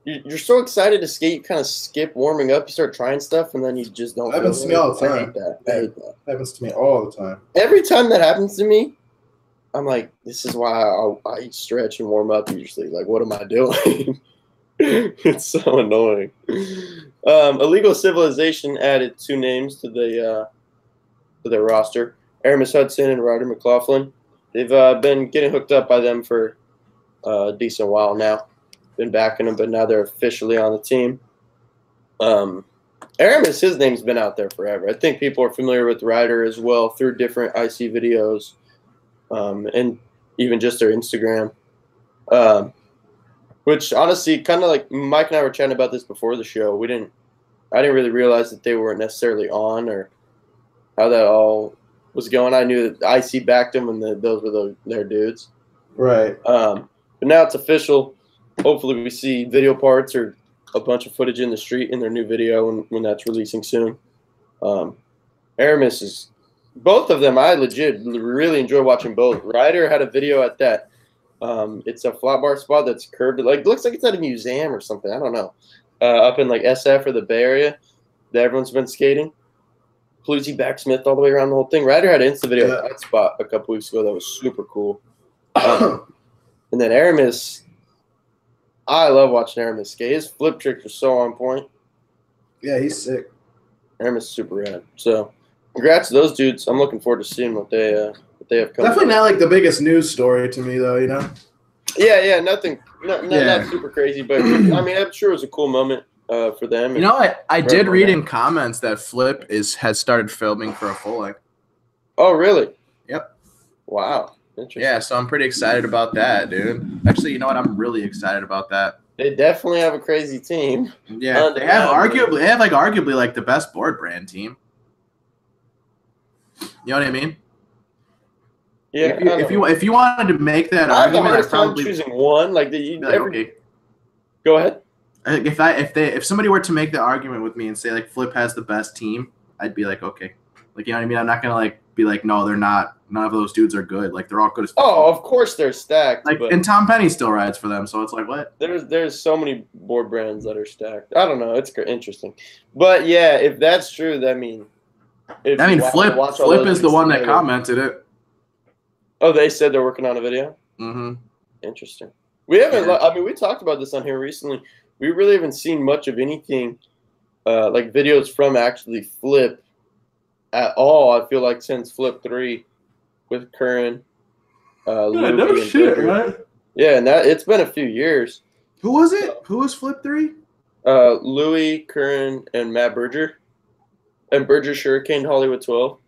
you're so excited to skate, you kind of skip warming up, you start trying stuff, and then you just don't. That happens to me all the time. I hate that. I hate that. Happens to me all the time. Every time that happens to me, I'm like, this is why I stretch and warm up usually. Like, what am I doing? It's so annoying. Illegal Civilization added 2 names to their roster: Aramis Hudson and Ryder McLaughlin. They've been getting hooked up by them for a decent while now. Been backing them, but now they're officially on the team. Aramis, his name's been out there forever. I think people are familiar with Ryder as well through different IC videos, and even just their Instagram. Which honestly, kind of like Mike and I were chatting about this before the show. I didn't really realize that they weren't necessarily on or how that all was going. I knew that IC backed them and those were their dudes. Right. But now it's official. hopefully we see video parts or a bunch of footage in the street in their new video when that's releasing soon. Aramis is both of them. I legit really enjoy watching both. Ryder had a video at that. It's a flat bar spot that's curved. Like looks like it's at a museum or something. I don't know. Up in like SF or the Bay Area that everyone's been skating. Floozy backsmith all the way around the whole thing. Ryder had an Insta video at that spot a couple weeks ago that was super cool. And then Aramis, I love watching Aramis skate. His flip tricks are so on point. Yeah, he's sick. Aramis is super rad. So congrats to those dudes. I'm looking forward to seeing what they have coming. Definitely not like the biggest news story to me though, you know? Yeah, nothing not super crazy, but I mean I'm sure it was a cool moment for them. You know, I did read in comments that Flip has started filming for a full length. Oh really? Yep. Wow. Interesting. Yeah, so I'm pretty excited about that, dude. Actually, you know what? I'm really excited about that. They definitely have a crazy team. Yeah, they have arguably like the best board brand team. You know what I mean? Yeah. If you wanted to make that argument, I'd probably choosing one. Like okay. Go ahead. If somebody were to make the argument with me and say like Flip has the best team, I'd be like, okay. Like, you know what I mean? I'm not gonna like be like, no, they're not. None of those dudes are good. Like, they're all good as fuck. Oh, of course they're stacked. Like, and Tom Penny still rides for them, so it's like, what? There's so many board brands that are stacked. I don't know. It's interesting, but yeah, if that's true, that means. Flip is the one that commented it. Oh, they said they're working on a video. Mm-hmm. Interesting. We haven't. Yeah. I mean, we talked about this on here recently. We really haven't seen much of anything, like videos from actually Flip, at all. I feel like since Flip 3, with Curran, Louis, no shit, right? Yeah, and it's been a few years. Who was it? Who was Flip 3? Louis, Curran, and Matt Berger. And Berger Shurikened Hollywood 12.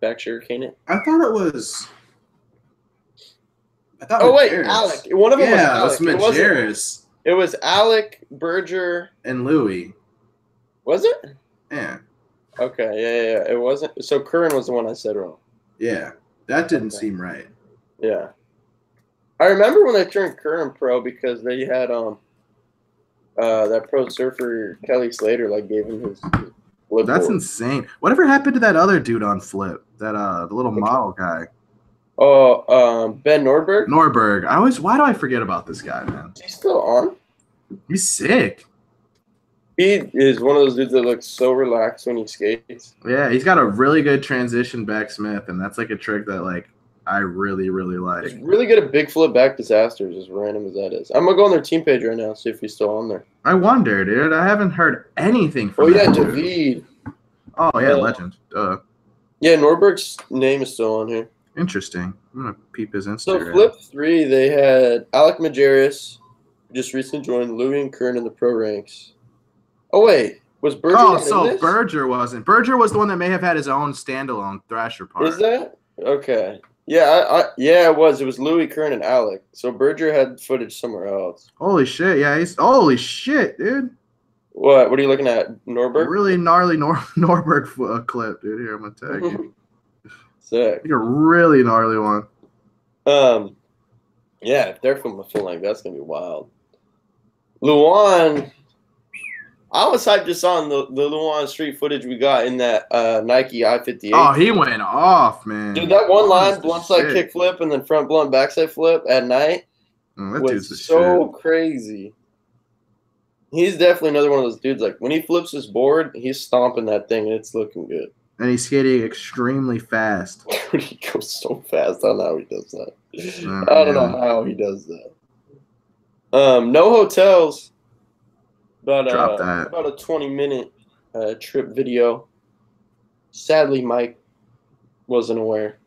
Back Shurikened it. I thought it was. Alec. One of them was Alec. It was Alec, Berger, and Louis. Was it? Yeah. Okay, yeah. It wasn't. So Curran was the one I said wrong. Yeah, that didn't seem right. Yeah. I remember when they turned Curran pro because they had that pro surfer Kelly Slater like gave him his flip That's board. insane. Whatever happened to that other dude on Flip? That the little model guy. Oh, Ben Nordberg? Why do I forget about this guy, man? Is he still on? He's sick. He is one of those dudes that looks so relaxed when he skates. Yeah, he's got a really good transition backsmith, and that's like a trick that like I really, really like. He's really good at big flip back disasters, as random as that is. I'm gonna go on their team page right now, see if he's still on there. I wonder, dude. I haven't heard anything from him. David. Oh yeah, legend. Yeah, Nordberg's name is still on here. Interesting. I'm gonna peep his Instagram. So Flip 3, they had Alec Majerus, just recently joined Louis and Curran in the pro ranks. Oh wait, was Berger? Oh, so Berger wasn't. Berger was the one that may have had his own standalone Thrasher part. Is that okay? Yeah, it was. It was Louis, Curran, and Alec. So Berger had footage somewhere else. Holy shit! Yeah, holy shit, dude. What are you looking at, Norberg? Really gnarly Norberg clip, dude. Here, I'm gonna tag you. Sick. Like a really gnarly one. Yeah, if they're filming a full length, that's gonna be wild. Luan. I was hyped just on the Luan street footage we got in that Nike I-58. Oh, he went off, man. Dude, that one line, blunt side kick flip and then front blunt backside flip at night was so crazy. He's definitely another one of those dudes. Like, when he flips his board, he's stomping that thing, and it's looking good. And he's skating extremely fast. He goes so fast. I don't know how he does that. I don't know how he does that. No hotels. About a 20-minute trip video. Sadly, Mike wasn't aware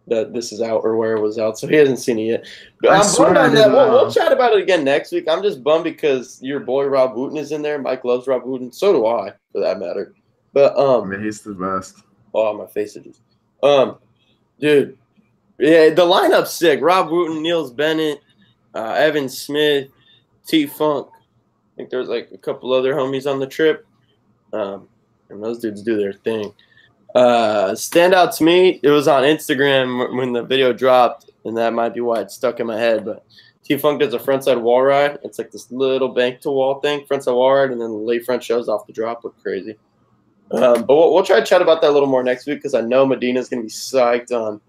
that this is out or where it was out, so he hasn't seen it yet. But I'm bummed on that. We'll chat about it again next week. I'm just bummed because your boy Rob Wooten is in there. Mike loves Rob Wooten. So do I, for that matter. But I mean, he's the best. Oh, my face is dude. Yeah, the lineup's sick. Rob Wooten, Niels Bennett, Evan Smith, T Funk. I think there's like a couple other homies on the trip. And those dudes do their thing. Stand out to me, it was on Instagram when the video dropped, and that might be why it stuck in my head. But T-Funk does a frontside wall ride. It's like this little bank to wall thing, frontside wall ride, and then the late front shows off the drop. Look crazy. But we'll try to chat about that a little more next week because I know Medina's going to be psyched on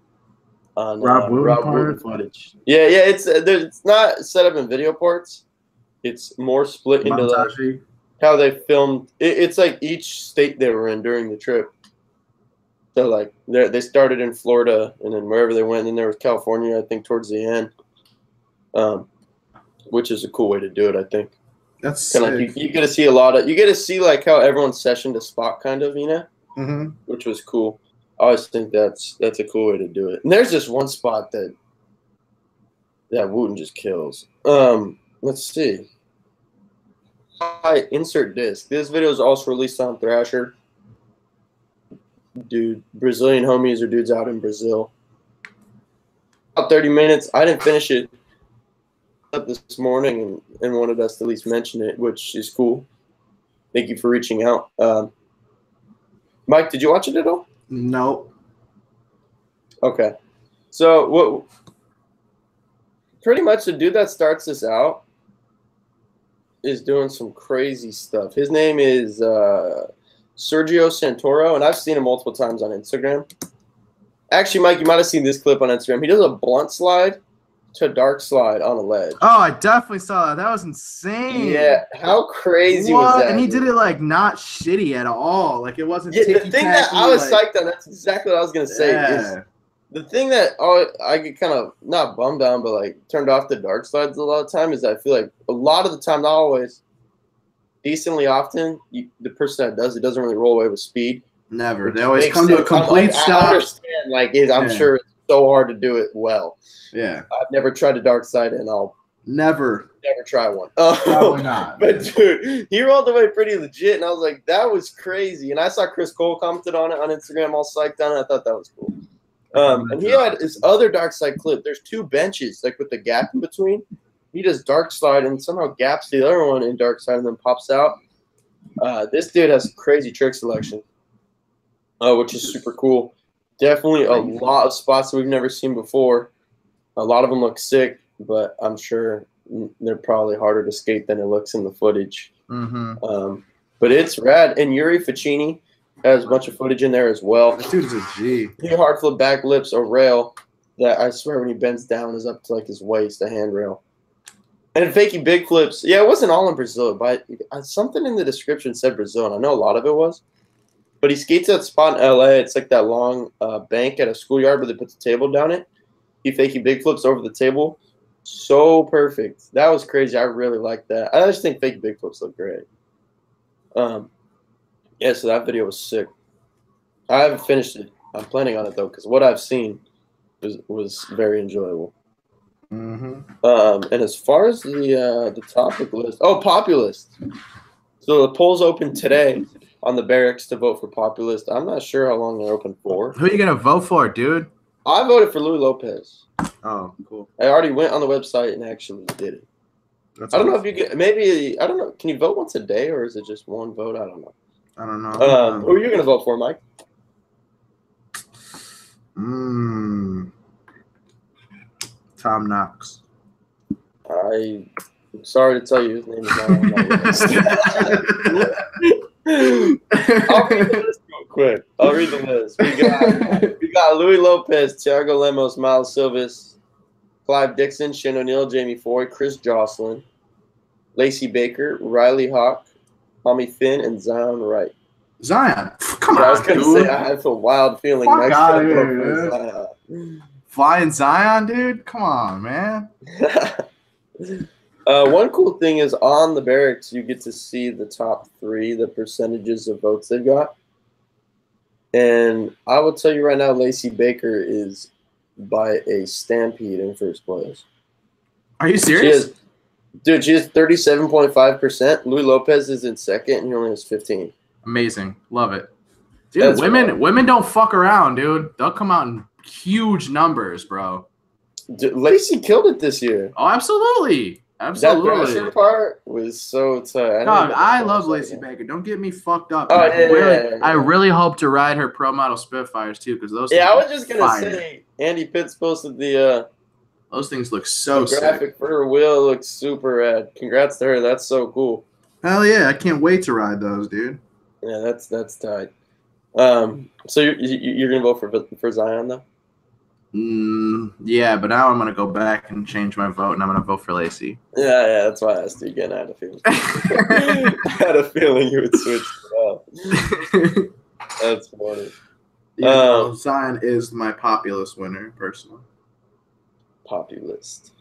Rob Wooten footage. Yeah. It's not set up in video ports. It's more split into like how they filmed. It's like each state they were in during the trip. So like they started in Florida and then wherever they went, and then there was California, I think, towards the end. Which is a cool way to do it, I think. That's kind of like you get to see you get to see like how everyone's sessioned a spot, kind of, which was cool. I always think that's a cool way to do it. And there's just one spot that Wooten just kills. Let's see. Insert disc. This video is also released on Thrasher. Dude, Brazilian homies or dudes out in Brazil. About 30 minutes. I didn't finish it up this morning and wanted us to at least mention it, which is cool. Thank you for reaching out. Mike, did you watch it at all? No. Okay. So what pretty much the dude that starts this out is doing some crazy stuff. His name is Sergio Santoro, and I've seen him multiple times on Instagram. Actually, Mike, you might have seen this clip on Instagram. He does a blunt slide to dark slide on a ledge. Oh, I definitely saw that. That was insane. Yeah, how crazy was that? And he did it like not shitty at all. Like it wasn't. Yeah, the thing that I was psyched on. That's exactly what I was gonna say. Yeah. Is the thing that I get kind of not bummed on, but like turned off the dark slides a lot of time is I feel like a lot of the time, not always, decently often, the person that does it doesn't really roll away with speed. Never. They always come to a complete stop. I understand. Like I'm sure it's so hard to do it well. Yeah. I've never tried a dark side, and I'll never try one. Probably not. But dude, he rolled away pretty legit, and I was like, that was crazy. And I saw Chris Cole commented on it on Instagram, all psyched on it. I thought that was cool. And he had his other dark slide clip. There's two benches, like with the gap in between. He does dark slide and somehow gaps the other one in dark slide and then pops out. This dude has crazy trick selection, which is super cool. Definitely a lot of spots that we've never seen before. A lot of them look sick, but I'm sure they're probably harder to skate than it looks in the footage. Mm-hmm. But it's rad. And Yuri Ficini has a bunch of footage in there as well. This dude is a G. He hard flip back lips a rail that I swear when he bends down is up to like his waist, a handrail. And fakie big flips. Yeah, it wasn't all in Brazil, but something in the description said Brazil, and I know a lot of it was. But he skates that spot in LA. It's like that long bank at a schoolyard where they put the table down it. He fakie big flips over the table. So perfect. That was crazy. I really like that. I just think fakie big flips look great. Yeah, so that video was sick. I haven't finished it. I'm planning on it, though, because what I've seen was very enjoyable. Mm-hmm. And as far as the topic list, Populist. So the polls open today on the barracks to vote for Populist. I'm not sure how long they're open for. Who are you gonna vote for, dude? I voted for Louis Lopez. Oh, cool. I already went on the website and actually did it. I don't know if you get I don't know. Can you vote once a day or is it just one vote? I don't know. I don't know. Who are you gonna vote for, Mike? Tom Knox. I'm sorry to tell you, his name is not on that list. I'll read the list real quick. I'll read the list. We got Louis Lopez, Thiago Lemos, Miles Silvis, Clive Dixon, Shane O'Neill, Jamie Foy, Chris Jocelyn, Lacey Baker, Riley Hawk, Tommy Finn, and Zion Wright. Zion, come on, I was gonna dude. say I have a wild feeling. Fuck out of here, man. Flying Zion, dude. Come on, man. One cool thing is on the barracks, you get to see the top three, the percentages of votes they've got. And I will tell you right now, Lacey Baker is by a stampede in first place. Are you serious? She has 37.5%. Louis Lopez is in second, and he only has 15. Amazing. Love it. Dude, women don't fuck around, dude. They'll come out in huge numbers, bro. Lacey killed it this year. Oh, absolutely. Absolutely. That Thrasher part was so tight. Dog, I love Lacey Baker. Don't get me fucked up. Oh, I really hope to ride her pro model Spitfires too, because those. Yeah, I was just gonna say Andy Pitts posted the Those things look so The sick. graphic for her wheel looks super rad. Congrats to her. That's so cool. Hell yeah, I can't wait to ride those, dude. Yeah, that's tight. So you're gonna vote for Zion though? Yeah, but now I'm gonna go back and change my vote, and I'm gonna vote for Lacey. Yeah, that's why I asked you again. I had a feeling. I had a feeling you would switch it up. That's funny. Yeah, Zion is my populist winner, personally. Populist.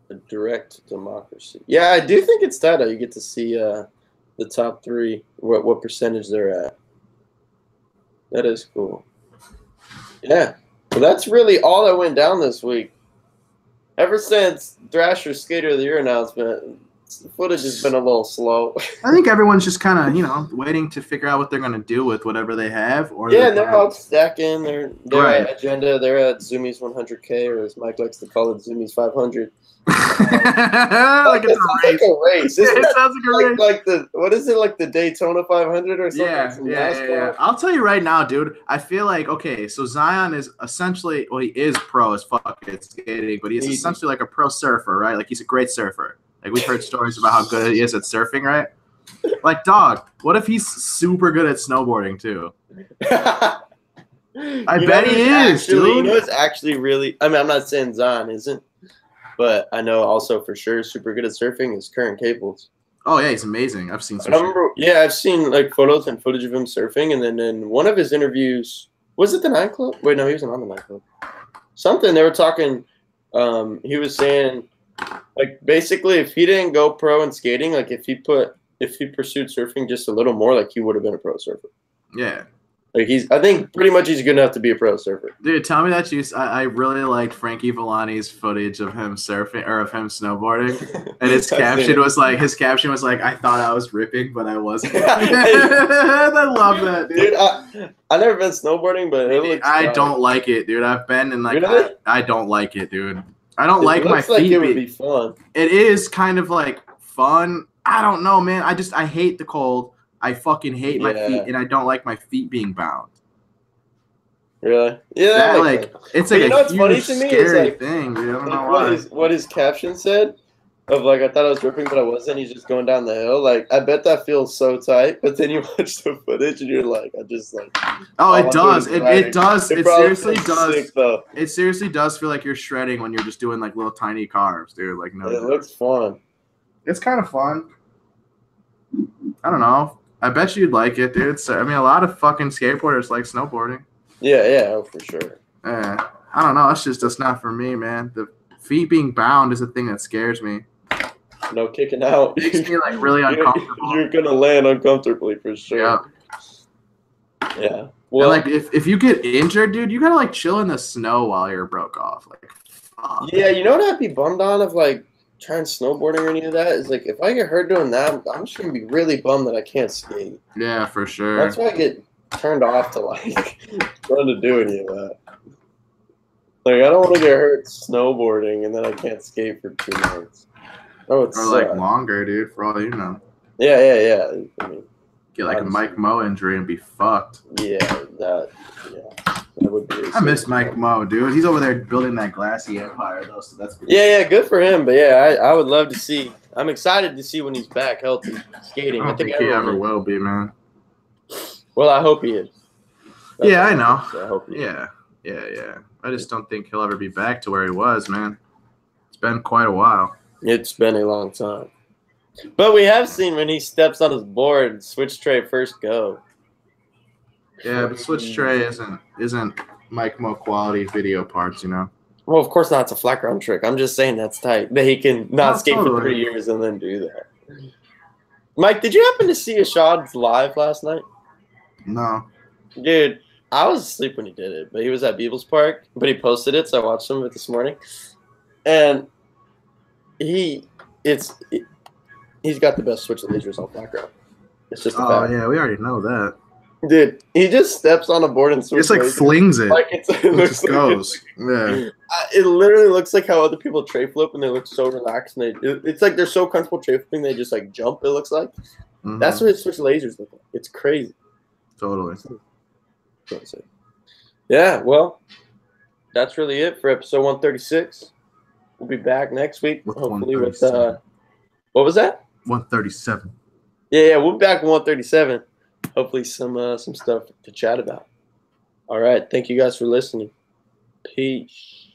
A direct democracy. Yeah, I do think it's tight. You get to see the top three, what percentage they're at. That is cool. Yeah. Well, that's really all that went down this week. Ever since Thrasher's Skater of the Year announcement, the footage has been a little slow. I think everyone's just kind of, waiting to figure out what they're going to do with whatever they have. Or yeah, and they're all stacking. They're right. at Agenda. They're at Zoomies 100K, or as Mike likes to call it, Zoomies 500. Like it's a race. It sounds like a race. Like what is it, like the Daytona 500 or something? Yeah. I'll tell you right now, dude. I feel like, okay, so Zion is essentially, well, he is pro as fuck at skating, but he's essentially like a pro surfer, right? Like he's a great surfer. Like we've heard stories about how good he is at surfing, right? Like, dog, what if he's super good at snowboarding too? I bet he is, dude. You know, it's actually really. I mean, I'm not saying Zion isn't. But I know also for sure super good at surfing is Current Cables. Oh yeah, he's amazing. I've seen some. I've seen like photos and footage of him surfing, and then in one of his interviews, was it the nightclub? Wait, no, he wasn't on the nightclub. Something they were talking. He was saying, like basically, if he didn't go pro in skating, like if he pursued surfing just a little more, like he would have been a pro surfer. Yeah. Like I think pretty much he's good enough to be a pro surfer. Dude, tell me that I really liked Frankie Villani's footage of him surfing or of him snowboarding, and his caption was like, I thought I was ripping, but I wasn't. I love that, dude. I never been snowboarding, but it looks I don't like it, dude. I've been and like really? I don't like it, dude. I don't like my feet. It would be fun. It is kind of like fun. I don't know, man. I hate the cold. I fucking hate my feet, and I don't like my feet being bound. Really? Yeah. It's like a huge, funny to me scary thing, dude. I don't know why. What his caption said of like, I thought I was ripping, but I wasn't. He's just going down the hill. Like, I bet that feels so tight. But then you watch the footage, and you're like, I just like. Oh, it does. It does. It seriously does. Sick, though. It seriously does feel like you're shredding when you're just doing like little tiny carves, dude. Like no. It looks fun. It's kind of fun. I don't know. I bet you'd like it, dude. So, I mean, a lot of fucking skateboarders like snowboarding. Yeah, for sure. I don't know. That's not for me, man. The feet being bound is a thing that scares me. No kicking out. It makes me like really uncomfortable. You're gonna land uncomfortably for sure. Yeah. Well, and, like if you get injured, dude, you gotta like chill in the snow while you're broke off. Like, fuck. Yeah, you know what I'd be bummed on of like trying snowboarding or any of that is like if I get hurt doing that, I'm just gonna be really bummed that I can't skate. Yeah, for sure. That's why I get turned off to like trying to do any of that. Like I don't want to get hurt snowboarding and then I can't skate for 2 months. Oh, it's like longer, dude. For all you know. Yeah. I mean, get like a Mike Moe injury and be fucked. Yeah, that would be. I miss Mike Moe, dude. He's over there building that glassy empire, though. So that's good. Yeah, good for him. But yeah, I would love to see. I'm excited to see when he's back healthy skating. I don't think he ever will be, man. Well, I hope he is. Yeah, I know. I hope he is. Yeah. I just don't think he'll ever be back to where he was, man. It's been quite a while. It's been a long time. But we have seen when he steps on his board, switch tray first go. Yeah, but switch tray isn't Mike Moe quality video parts, you know. Well, of course not. It's a flat ground trick. I'm just saying that's tight. That he can not skate for 3 years and then do that. Mike, did you happen to see Ashad's live last night? No. Dude, I was asleep when he did it, but he was at Beebles Park, but he posted it, so I watched some of it this morning. And he's got the best switch lasers on flat ground. It's just a fact. Yeah, we already know that. Dude, he just steps on a board and switches. Just like flings it. Like it just goes. Yeah. It literally looks like how other people tray flip and they look so relaxed and it's like they're so comfortable tray flipping they just like jump. It looks like that's what his switch lasers look like. It's crazy. Totally. Yeah. Well, that's really it for episode 136. We'll be back next week, With hopefully with 137. what was that? 137. Yeah, we'll be back with 137. Hopefully some stuff to chat about. All right, thank you guys for listening. Peace.